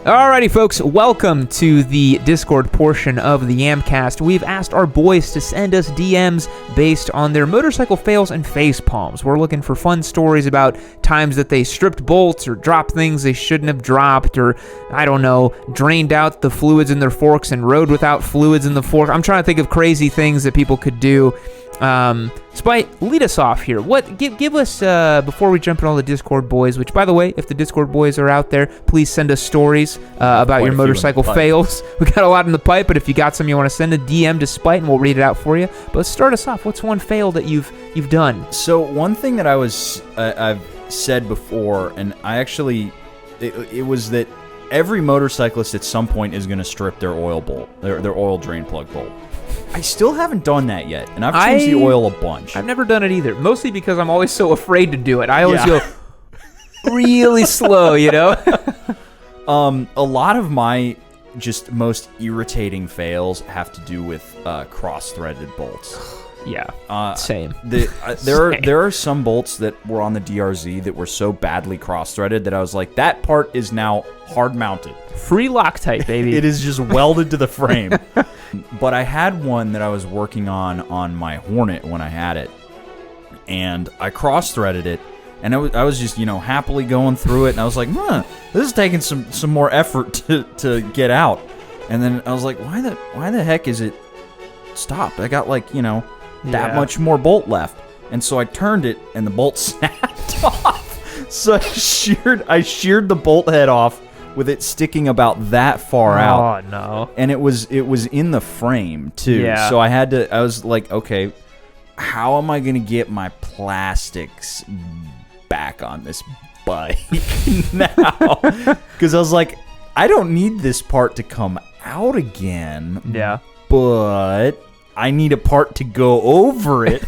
Alrighty, folks, welcome to the Discord portion of the Yamcast. We've asked our boys to send us DMs based on their motorcycle fails and face palms. We're looking for fun stories about times that they stripped bolts or dropped things they shouldn't have dropped, or, I don't know, drained out the fluids in their forks and rode without fluids in the fork. I'm trying to think of crazy things that people could do. Spite, lead us off here. Give us, before we jump in all the Discord boys, which, by the way, if the Discord boys are out there, please send us stories about your motorcycle fails. We got a lot in the pipe, but if you got some you want to send a DM to Spite, and we'll read it out for you. But start us off. What's one fail that you've done? So one thing that I've said before, and I actually, it was that every motorcyclist at some point is going to strip their oil bolt, their oil drain plug bolt. I still haven't done that yet, and I've changed the oil a bunch. I've never done it either, mostly because I'm always so afraid to do it. I always go really slow, you know? A lot of my just most irritating fails have to do with cross-threaded bolts. Yeah, same. There are some bolts that were on the DRZ that were so badly cross-threaded that I was like, that part is now hard-mounted. Free Loctite, baby. It is just welded to the frame. But I had one that I was working on my Hornet when I had it, and I cross-threaded it, and I was just, happily going through it, and I was like, this is taking some more effort to get out. And then I was like, why the heck is it stopped? I got that much more bolt left. And so I turned it, and the bolt snapped off. So I sheared the bolt head off with it sticking about that far out. Oh, no. And it was in the frame, too. Yeah. So I was like, okay, how am I going to get my plastics back on this bike now? Because I was like, I don't need this part to come out again. Yeah. But I need a part to go over it.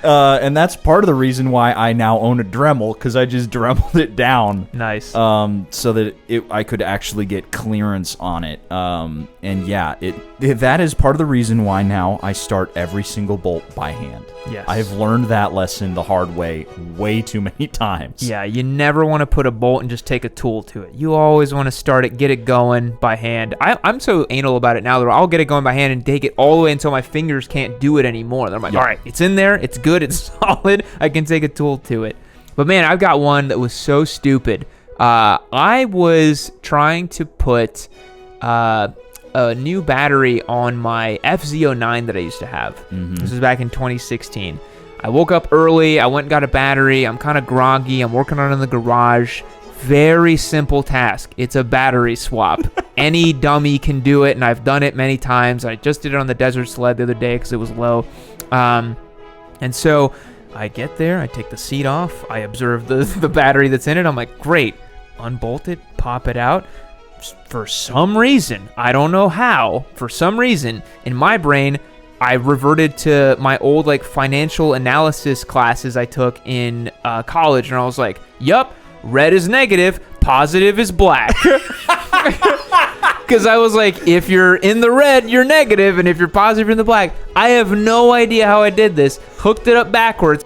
And that's part of the reason why I now own a Dremel, because I just Dremeled it down. Nice. So that I could actually get clearance on it. And yeah, that is part of the reason why now I start every single bolt by hand. Yes. I've learned that lesson the hard way too many times. Yeah, you never want to put a bolt and just take a tool to it. You always want to start it, get it going by hand. I'm so anal about it now that I'll get it going by hand and take it all the way until my fingers can't do it anymore. Then I'm like, all right, it's in there, it's good, it's solid, I can take a tool to it. But man, I've got one that was so stupid. I was trying to put a new battery on my FZ09 that I used to have. Mm-hmm. This was back in 2016. I woke up early, I went and got a battery, I'm kind of groggy, I'm working on it in the garage. Very simple task. It's a battery swap. Any dummy can do it, and I've done it many times. I just did it on the desert sled the other day because it was low. And so I get there, I take the seat off, I observe the battery that's in it. I'm like, great. Unbolt it, pop it out. For some reason, I don't know how, for some reason, in my brain, I reverted to my old financial analysis classes I took in college, and I was like, yup, red is negative, positive is black. Because I was like, if you're in the red, you're negative, and if you're positive, you're in the black. I have no idea how I did this. Hooked it up backwards,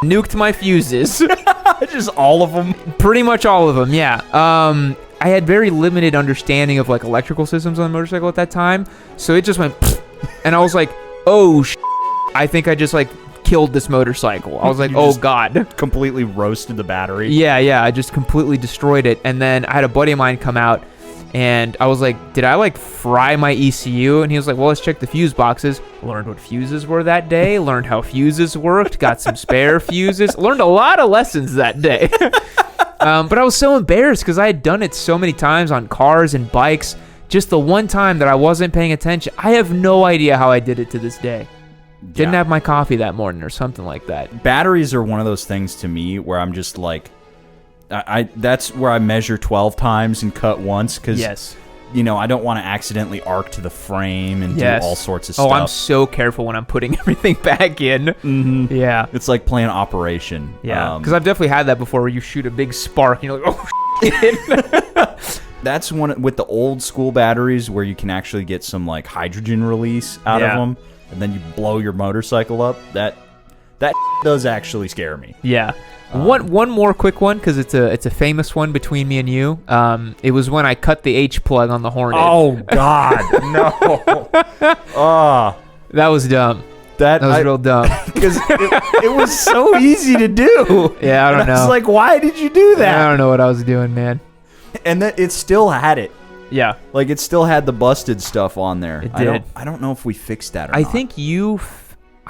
nuked my fuses. Just all of them? Pretty much all of them, yeah. I had very limited understanding of electrical systems on a motorcycle at that time, so it just went, and I was like, oh, I think I just killed this motorcycle. I was like, oh god, completely roasted the battery. Yeah, I just completely destroyed it. And then I had a buddy of mine come out, and I was like, did I fry my ECU? And he was like, well, let's check the fuse boxes. Learned what fuses were that day, learned how fuses worked, got some spare fuses, learned a lot of lessons that day. But I was so embarrassed because I had done it so many times on cars and bikes. Just the one time that I wasn't paying attention. I have no idea how I did it to this day. Didn't have my coffee that morning or something like that. Batteries are one of those things to me where I'm just like, that's where I measure 12 times and cut once because yes. I don't want to accidentally arc to the frame and do all sorts of stuff. Oh, I'm so careful when I'm putting everything back in. Mm-hmm. Yeah. It's like playing Operation. Yeah, because I've definitely had that before where you shoot a big spark and you're like, oh, shit. That's one with the old school batteries where you can actually get some hydrogen release out of them, and then you blow your motorcycle up. That does actually scare me. Yeah. One more quick one, because it's a famous one between me and you. It was when I cut the H plug on the Hornet. Oh God, no! That was dumb. That was real dumb. Because it was so easy to do. Yeah, I don't know. It's like, why did you do that? I don't know what I was doing, man. And that it still had it. Yeah. Like, it still had the busted stuff on there. It did. I don't know if we fixed that or I not. think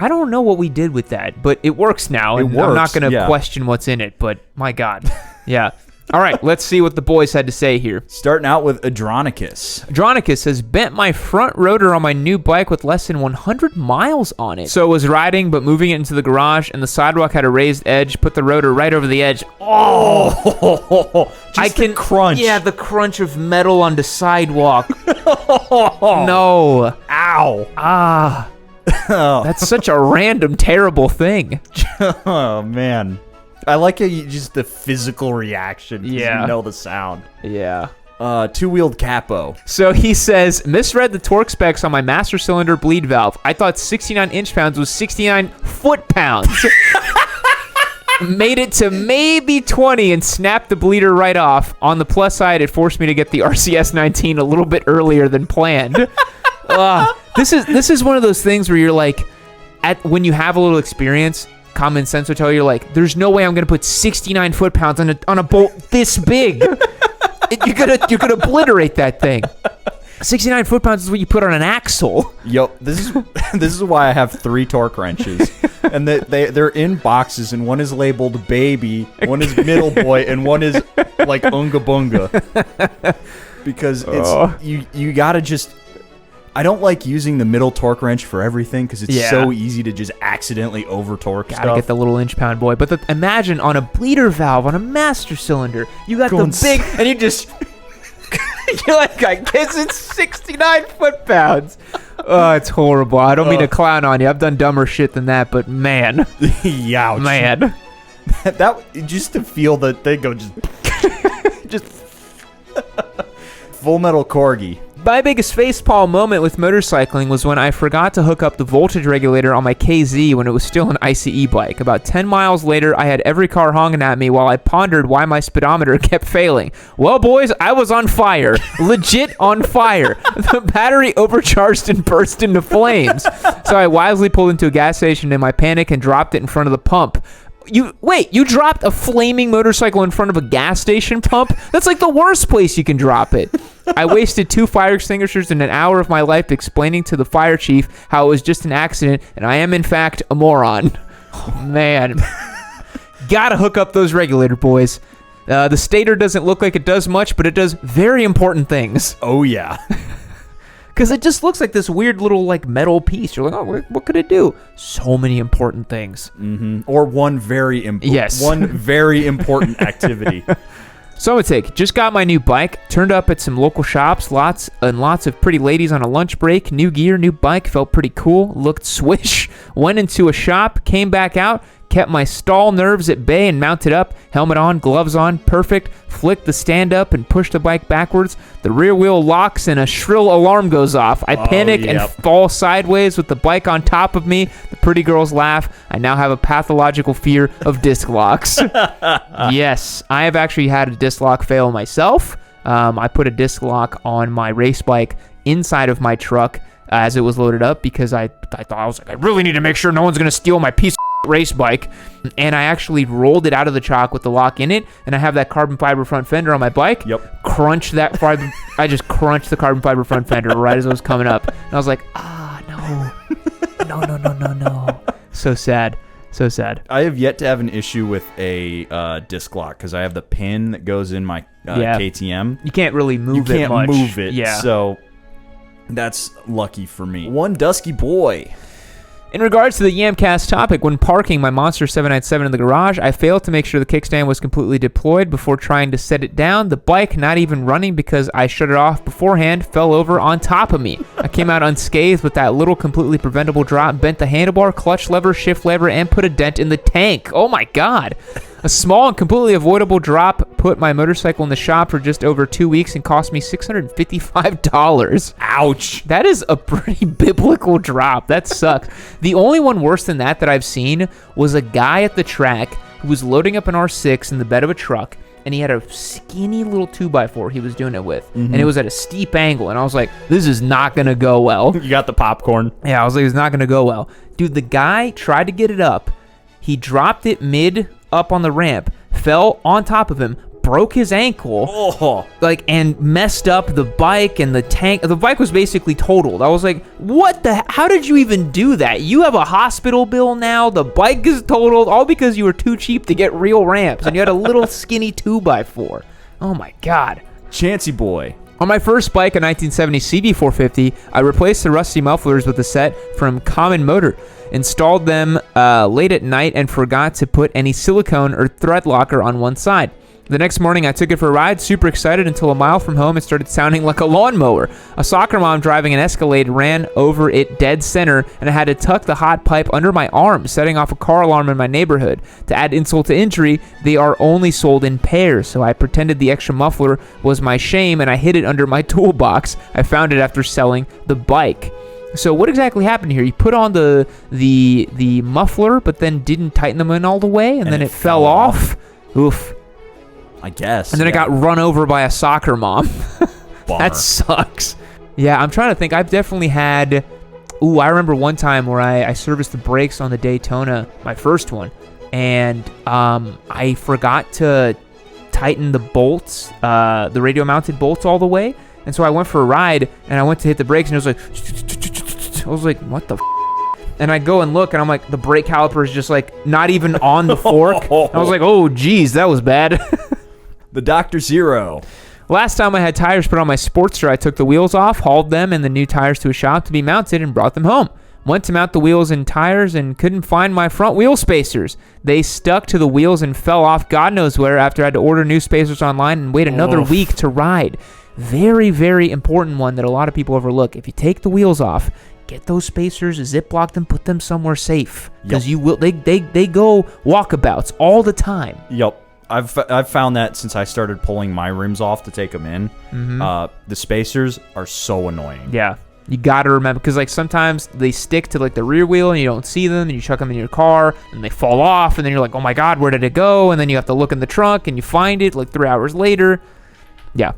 I don't know what we did with that, but it works now. It And works, I'm not going to yeah. question what's in it, but my God. Yeah. All right, let's see what the boys had to say here. Starting out with Adronicus. Adronicus has bent my front rotor on my new bike with less than 100 miles on it. So I was riding, but moving it into the garage, and the sidewalk had a raised edge, put the rotor right over the edge. Oh! I can crunch. Yeah, the crunch of metal on the sidewalk. No. Ow. Ah. That's such a random, terrible thing. Oh, man. I like how just the physical reaction. Yeah. You know the sound. Yeah. Two-wheeled capo. So he says, misread the torque specs on my master cylinder bleed valve. I thought 69 inch-pounds was 69 foot-pounds. Made it to maybe 20 and snapped the bleeder right off. On the plus side, it forced me to get the RCS 19 a little bit earlier than planned. This is one of those things where you're like, when you have a little experience, common sense will tell you, like, there's no way I'm gonna put 69 foot-pounds on a bolt this big. You could obliterate that thing. 69 foot-pounds is what you put on an axle. Yo, this is why I have 3 torque wrenches, and they're in boxes, and one is labeled baby, one is middle boy, and one is like unga bunga. Because it's you gotta just. I don't like using the middle torque wrench for everything because it's so easy to just accidentally over torque stuff. Gotta get the little inch-pound boy. But imagine on a bleeder valve on a master cylinder, you got the big, and you just. You're like, I guess it's 69 foot-pounds. Oh, it's horrible. I don't mean to clown on you. I've done dumber shit than that, but man. Youch. Man. that just to feel the thing go just Full Metal Corgi. My biggest facepalm moment with motorcycling was when I forgot to hook up the voltage regulator on my KZ when it was still an ICE bike. About 10 miles later, I had every car honking at me while I pondered why my speedometer kept failing. Well, boys, I was on fire. Legit on fire. The battery overcharged and burst into flames. So I wisely pulled into a gas station in my panic and dropped it in front of the pump. You dropped a flaming motorcycle in front of a gas station pump? That's like the worst place you can drop it. I wasted 2 fire extinguishers and an hour of my life explaining to the fire chief how it was just an accident, and I am in fact a moron. Oh, man. Gotta hook up those regulator boys. The stator doesn't look like it does much, but it does very important things. Oh, yeah. Because it just looks like this weird little like metal piece. You're like, oh, what could it do? So many important things. Mm-hmm. Or one very important activity. So I'm gonna take. Just got my new bike. Turned up at some local shops. Lots of pretty ladies on a lunch break. New gear, new bike. Felt pretty cool. Looked swish. Went into a shop. Came back out. Kept my stall nerves at bay and mounted up. Helmet on, gloves on, perfect. Flicked the stand up and pushed the bike backwards. The rear wheel locks and a shrill alarm goes off. I panic and fall sideways with the bike on top of me. The pretty girls laugh. I now have a pathological fear of disc locks. Yes, I have actually had a disc lock fail myself. I put a disc lock on my race bike inside of my truck as it was loaded up because I thought, I was like, I really need to make sure no one's going to steal my piece of race bike, and I actually rolled it out of the chalk with the lock in it, and I have that carbon fiber front fender on my bike. Yep. Crunch that fiber. I just crunched the carbon fiber front fender right as it was coming up, and I was like, no. So sad. I have yet to have an issue with a disc lock because I have the pin that goes in my KTM. You can't really move it much. You can't move it. Yeah. So that's lucky for me. One dusky boy. In regards to the Yamcast topic, when parking my Monster 797 in the garage, I failed to make sure the kickstand was completely deployed before trying to set it down. The bike, not even running because I shut it off beforehand, fell over on top of me. I came out unscathed with that little completely preventable drop, bent the handlebar, clutch lever, shift lever, and put a dent in the tank. Oh my God. A small and completely avoidable drop put my motorcycle in the shop for just over 2 weeks and cost me $655. Ouch. That is a pretty biblical drop. That sucks. The only one worse than that I've seen was a guy at the track who was loading up an R6 in the bed of a truck, and he had a skinny little 2x4 he was doing it with, and it was at a steep angle, and I was like, this is not going to go well. You got the popcorn. Yeah, I was like, it's not going to go well. Dude, the guy tried to get it up. He dropped it mid up on the ramp, fell on top of him, broke his ankle, and messed up the bike and the tank. The bike was basically totaled. I was like, how did you even do that? You have a hospital bill now. The bike is totaled, all because you were too cheap to get real ramps, and you had a little skinny 2x4. Oh my God. Chancy boy. On my first bike, a 1970 CD450, I replaced the rusty mufflers with a set from Common Motor, installed them late at night, and forgot to put any silicone or thread locker on one side. The next morning, I took it for a ride, super excited, until a mile from home, it started sounding like a lawnmower. A soccer mom driving an Escalade ran over it dead center, and I had to tuck the hot pipe under my arm, setting off a car alarm in my neighborhood. To add insult to injury, they are only sold in pairs, so I pretended the extra muffler was my shame, and I hid it under my toolbox. I found it after selling the bike. So what exactly happened here? You put on the muffler, but then didn't tighten them in all the way, and then it fell off? Oof. I guess. And then it got run over by a soccer mom. That sucks. Yeah, I'm trying to think. I've definitely had... I remember one time where I serviced the brakes on the Daytona, my first one, and I forgot to tighten the bolts, the radio-mounted bolts all the way, and so I went for a ride, and I went to hit the brakes, and it was like... I was like, what the f***? And I go and look, and I'm like, the brake caliper is just like not even on the fork. I was like, oh, geez, that was bad. The Dr. Zero. Last time I had tires put on my Sportster, I took the wheels off, hauled them and the new tires to a shop to be mounted, and brought them home. Went to mount the wheels and tires and couldn't find my front wheel spacers. They stuck to the wheels and fell off God knows where after I had to order new spacers online and wait another week to ride. Very, very important one that a lot of people overlook. If you take the wheels off, get those spacers, ziplock them, put them somewhere safe, because you will. They go walkabouts all the time. Yep. I've found that since I started pulling my rims off to take them in. The spacers are so annoying. Yeah, you gotta remember, because like sometimes they stick to like the rear wheel and you don't see them, and you chuck them in your car and they fall off, and then you're like, oh my God, where did it go? And then you have to look in the trunk and you find it like 3 hours later. Yeah.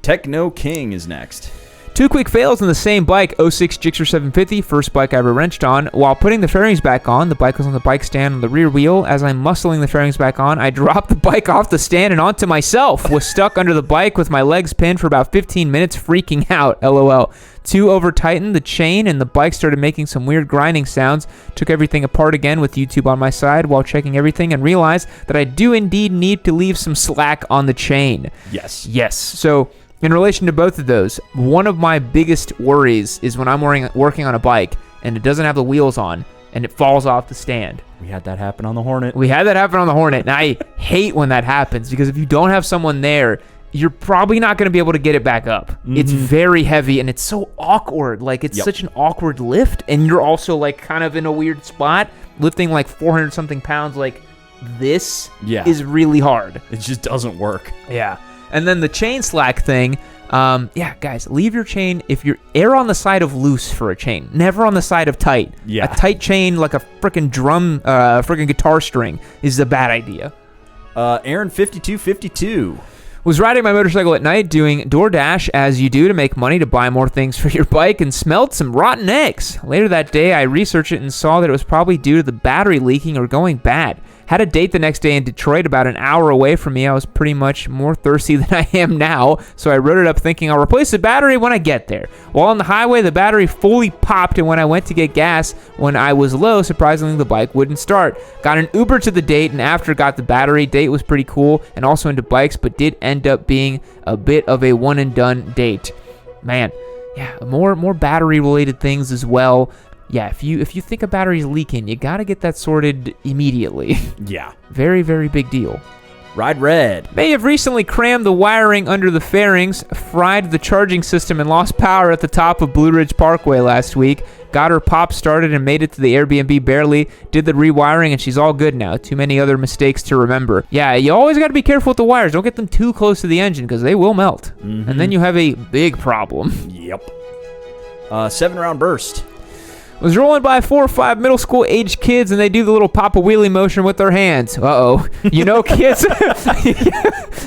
Techno King is next. 2 quick fails on the same bike, 06 Gixxer 750, first bike I ever wrenched on. While putting the fairings back on, the bike was on the bike stand on the rear wheel. As I'm muscling the fairings back on, I dropped the bike off the stand and onto myself. Was stuck under the bike with my legs pinned for about 15 minutes, freaking out, LOL. 2 over-tightened the chain, and the bike started making some weird grinding sounds. Took everything apart again with YouTube on my side while checking everything, and realized that I do indeed need to leave some slack on the chain. Yes. So... in relation to both of those, one of my biggest worries is when I'm working on a bike and it doesn't have the wheels on and it falls off the stand. We had that happen on the Hornet. And I hate when that happens, because if you don't have someone there, you're probably not going to be able to get it back up. It's very heavy and it's so awkward. Like, it's such an awkward lift, and you're also like kind of in a weird spot. Lifting like 400 something pounds like this is really hard. It just doesn't work. Yeah. And then the chain slack thing, guys, leave your chain, if you're, err on the side of loose for a chain, never on the side of tight. Yeah. A tight chain like a freaking drum, freaking guitar string is a bad idea. Aaron 5252 was riding my motorcycle at night doing DoorDash, as you do, to make money to buy more things for your bike, and smelled some rotten eggs. Later that day, I researched it and saw that it was probably due to the battery leaking or going bad. Had a date the next day in Detroit, about an hour away from me. I was pretty much more thirsty than I am now, so I wrote it up thinking I'll replace the battery when I get there. While on the highway, the battery fully popped, and when I went to get gas, when I was low, surprisingly, the bike wouldn't start. Got an Uber to the date, and after got the battery, date was pretty cool and also into bikes, but did end up being a bit of a one-and-done date. Man, yeah, more battery-related things as well. Yeah, if you think a battery's leaking, you gotta get that sorted immediately. Yeah. Very, very big deal. Ride Red may have recently crammed the wiring under the fairings, fried the charging system, and lost power at the top of Blue Ridge Parkway last week. Got her pop started and made it to the Airbnb barely. Did the rewiring and she's all good now. Too many other mistakes to remember. Yeah, you always got to be careful with the wires. Don't get them too close to the engine because they will melt. And then you have a big problem. Yep. 7-round burst. Was rolling by 4 or 5 middle school aged kids and they do the little papa wheelie motion with their hands. You know kids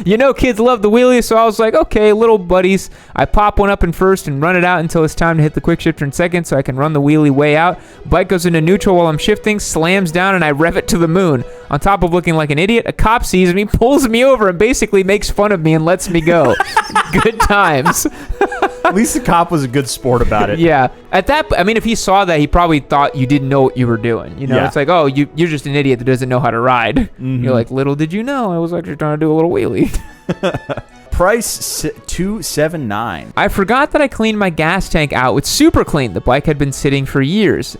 you know kids love the wheelie, so I was like, okay, little buddies. I pop one up in first and run it out until it's time to hit the quick shifter in second so I can run the wheelie way out. Bike goes into neutral while I'm shifting, slams down, and I rev it to the moon. On top of looking like an idiot, a cop sees me, pulls me over, and basically makes fun of me and lets me go. Good times. At least the cop was a good sport about it. Yeah. At that, I mean, if he saw that, he probably thought you didn't know what you were doing. You know, Yeah. It's like, oh, you're just an idiot that doesn't know how to ride. You're like, little did you know, I was actually trying to do a little wheelie. Price $279. I forgot that I cleaned my gas tank out with Super Clean. The bike had been sitting for years.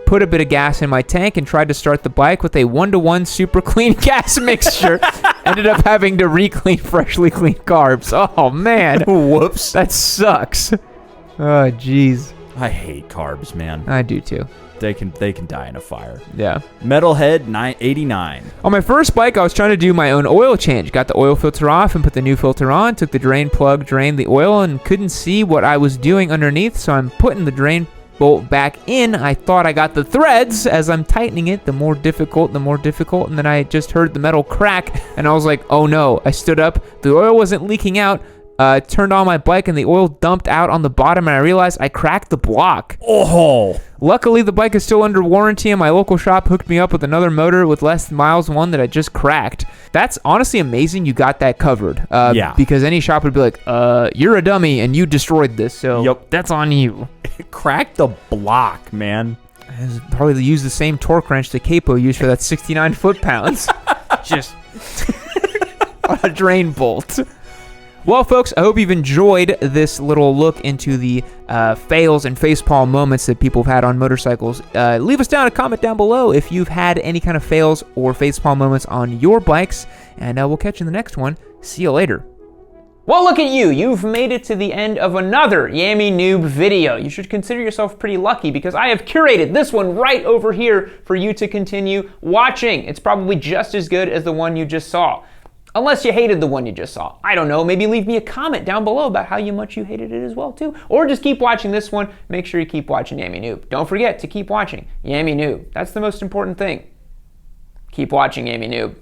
Put a bit of gas in my tank and tried to start the bike with a 1-to-1 Super Clean gas mixture. Ended up having to re-clean freshly cleaned carbs. Oh, man. Whoops. That sucks. Oh, jeez. I hate carbs, man. I do too. They can die in a fire. Yeah. Metalhead 89. On my first bike, I was trying to do my own oil change. Got the oil filter off and put the new filter on. Took the drain plug, drained the oil, and couldn't see what I was doing underneath, so I'm putting the drain bolt back in. I thought I got the threads. As I'm tightening it, the more difficult, and then I just heard the metal crack, and I was like, oh no. I stood up. The oil wasn't leaking out. Turned on my bike, and the oil dumped out on the bottom, and I realized I cracked the block. Oh! Luckily, the bike is still under warranty, and my local shop hooked me up with another motor with less miles than one that I just cracked. That's honestly amazing you got that covered. Yeah. Because any shop would be like, you're a dummy, and you destroyed this, so Yep. that's on you. Cracked the block, man. Probably use the same torque wrench that Capo used for that 69 foot-pounds. Just on a drain bolt. Well, folks, I hope you've enjoyed this little look into the fails and facepalm moments that people have had on motorcycles. Leave us down a comment down below if you've had any kind of fails or facepalm moments on your bikes, and we'll catch you in the next one. See you later. Well, look at you. You've made it to the end of another Yami Noob video. You should consider yourself pretty lucky because I have curated this one right over here for you to continue watching. It's probably just as good as the one you just saw. Unless you hated the one you just saw. I don't know, maybe leave me a comment down below about how much you hated it as well too. Or just keep watching this one. Make sure you keep watching Yami Noob. Don't forget to keep watching Yami Noob. That's the most important thing. Keep watching Yami Noob.